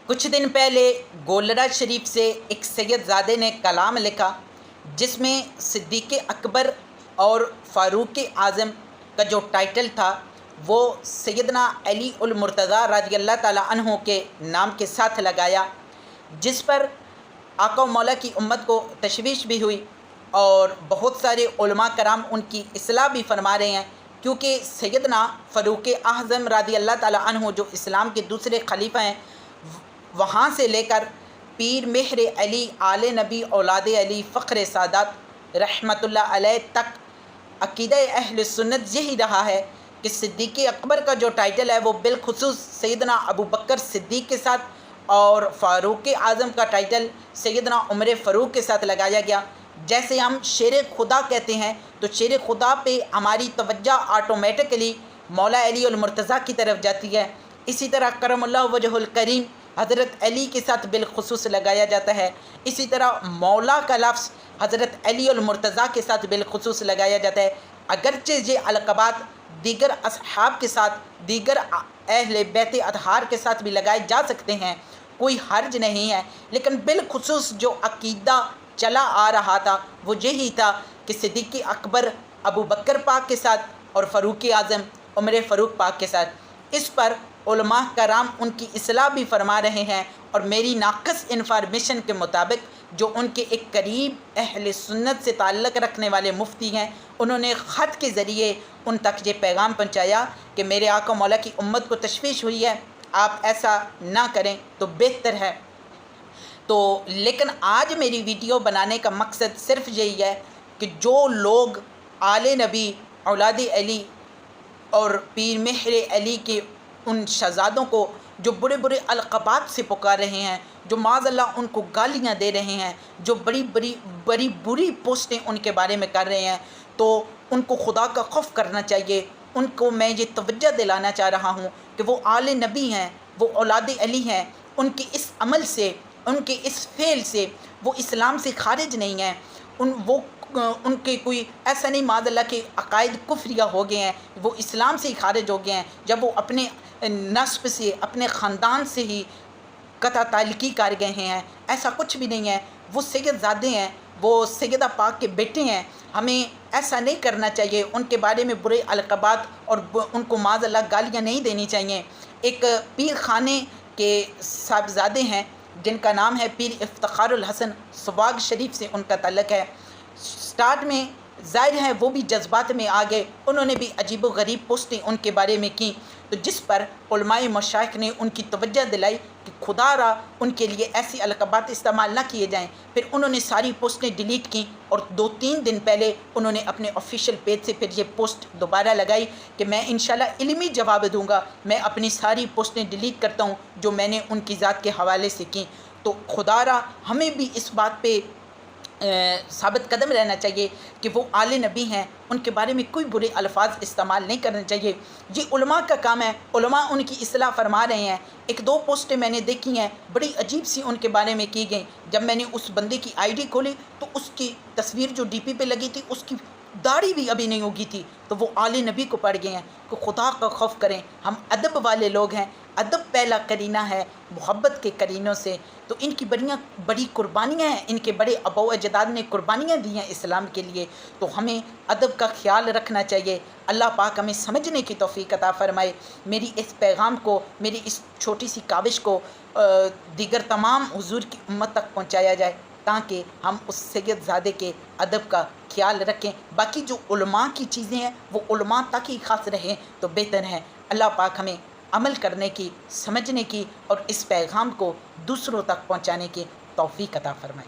कुछ दिन पहले गोलरा शरीफ से एक सैयदजादे ने कलाम लिखा जिसमें सिद्दीक़ अकबर और फ़ारूक़ आज़म का जो टाइटल था वो सैयदना अली उल मुर्तज़ा रज़ी अल्लाह ताला अन्हु के नाम के साथ लगाया, जिस पर आका मौला की उम्मत को तशवीश भी हुई और बहुत सारे उलमा कराम उनकी इस्लाह भी फरमा रहे हैं, क्योंकि सैयदना फ़ारूक़ आज़म रज़ी अल्लाह ताला अन्हु जो इस्लाम के दूसरे खलीफा हैं, वहाँ से लेकर पीर मेहर अली आले नबी औलाद अली फ़ख्र सादात रहमतुल्लाह अलैह तक अक़ीदा अहले सुन्नत यही रहा है कि सिद्दीक़ अकबर का जो टाइटल है वो बिलखुसूस सैयदना अबू बकर सिद्दीक़ के साथ और फ़ारूक़ आज़म का टाइटल सैयदना उमर फ़ारूक़ के साथ लगाया गया। जैसे हम शेर खुदा कहते हैं तो शेर खुदा पे हमारी तवज्जो ऑटोमेटिकली मौला अली उल मुर्तज़ा की तरफ जाती है। इसी तरह करमुल्लाह वजहुल करीम हज़रत अली के साथ बिलखुसूस लगाया जाता है। इसी तरह मौला का लफ्ज़ हज़रत अली उल मुर्तज़ा के साथ बिलखुसूस लगाया जाता है। अगरचे ये अलक़बात दीगर असहाब के साथ, दीगर अहले बैत अतहार के साथ भी लगाए जा सकते हैं, कोई हर्ज नहीं है, लेकिन बिलखुसूस जो अक़ीदा चला आ रहा था वो यही था कि सिद्दीक़ अकबर अबू बकर पाक के साथ और फ़ारूक़ आज़म उमर फ़ारूक़ पाक के साथ। इस पर उलमा कराम उनकी इस्लाह भी फरमा रहे हैं और मेरी नाक़स इन्फॉर्मेशन के मुताबिक जो उनके एक करीब अहले सुन्नत से ताल्लुक़ रखने वाले मुफ्ती हैं, उन्होंने ख़त के ज़रिए उन तक ये पैगाम पहुँचाया कि मेरे आका मौला की उम्मत को तशवीश हुई है, आप ऐसा ना करें तो बेहतर है। तो लेकिन आज मेरी वीडियो बनाने का मकसद सिर्फ़ यही है कि जो लोग आले नबी औलाद अली और पीर मेहर अली के उन शहज़ादों को जो बुरे बुरे अलक़बात से पुकार रहे हैं, जो माज़अल्लाह उनको गालियाँ दे रहे हैं, जो बड़ी बुरी पोस्टें उनके बारे में कर रहे हैं, तो उनको खुदा का खौफ करना चाहिए। उनको मैं ये तवज्जो दिलाना चाह रहा हूँ कि वो आले नबी हैं, वो औलाद अली हैं। उनके इस अमल से, उनके इस फ़ेल से वो इस्लाम से खारिज नहीं हैं। उनके कोई ऐसा नहीं माज़अल्लाह के अकायद कुफ्रिया हो गए हैं, वो इस्लाम से ही खारिज हो गए हैं जब वो अपने नस्ब से, अपने ख़ानदान से ही कता ताल्लुक़ी कर गए हैं। ऐसा कुछ भी नहीं है। वो सैयदजादे हैं, वो सैयदा पाक के बेटे हैं। हमें ऐसा नहीं करना चाहिए, उनके बारे में बुरे अलक़बात और उनको माज़अल्लाह गालियाँ नहीं देनी चाहिए। एक पीर खाने के साहबजादे हैं जिनका नाम है पीर इफ्तिखारुल हसन, सवाग शरीफ से उनका ताल्लुक़ है। स्टार्ट में ज़ाहिर है वो भी जज्बात में आ गए, उन्होंने भी अजीब व गरीब पोस्टें उनके बारे में की, तो जिस पर उलमाए मशाइख ने उनकी तवज्जो दिलाई कि खुदारा उनके लिए ऐसी अलक़बात इस्तेमाल ना किए जाएं। फिर उन्होंने सारी पोस्टें डिलीट की और 2-3 दिन पहले उन्होंने अपने ऑफिशियल पेज से फिर ये पोस्ट दोबारा लगाई कि मैं इंशाल्लाह इल्मी जवाब दूँगा, मैं अपनी सारी पोस्टें डिलीट करता हूँ जो मैंने उनकी ज़ात के हवाले से की। तो खुदारा हमें भी इस बात पर साबित कदम रहना चाहिए कि वो आले नबी हैं, उनके बारे में कोई बुरे अल्फाज इस्तेमाल नहीं करने चाहिए। ये उलमा का काम है, उलमा उनकी इस्लाह फरमा रहे हैं। 1-2 पोस्टें मैंने देखी हैं बड़ी अजीब सी उनके बारे में की गई। जब मैंने उस बंदे की आईडी खोली तो उसकी तस्वीर जो डीपी पे लगी थी उसकी दाढ़ी भी अभी नहीं उगी थी, तो वो आले नबी को पड़ गए हैं कि खुदा का खौफ करें। हम अदब वाले लोग हैं, अदब पहला करीना है मोहब्बत के करीनों से। तो इनकी बड़ी कुर्बानियाँ हैं, इनके बड़े अबौ अजदाद ने कुर्बानियाँ दी हैं इस्लाम के लिए, तो हमें अदब का ख्याल रखना चाहिए। अल्लाह पाक हमें समझने की तौफीक अता फ़रमाए। मेरी इस पैगाम को, मेरी इस छोटी सी काविश को दीगर तमाम हुजूर की उम्मत तक पहुँचाया जाए ताकि हम उस सैयदजादे के अदब का ख्याल रखें। बाकी जो उलमा की चीज़ें हैं वो उलमा तक ही ख़ास रहें तो बेहतर है। अल्लाह पाक हमें अमल करने की, समझने की और इस पैगाम को दूसरों तक पहुँचाने की तौफीक अता फ़रमाए।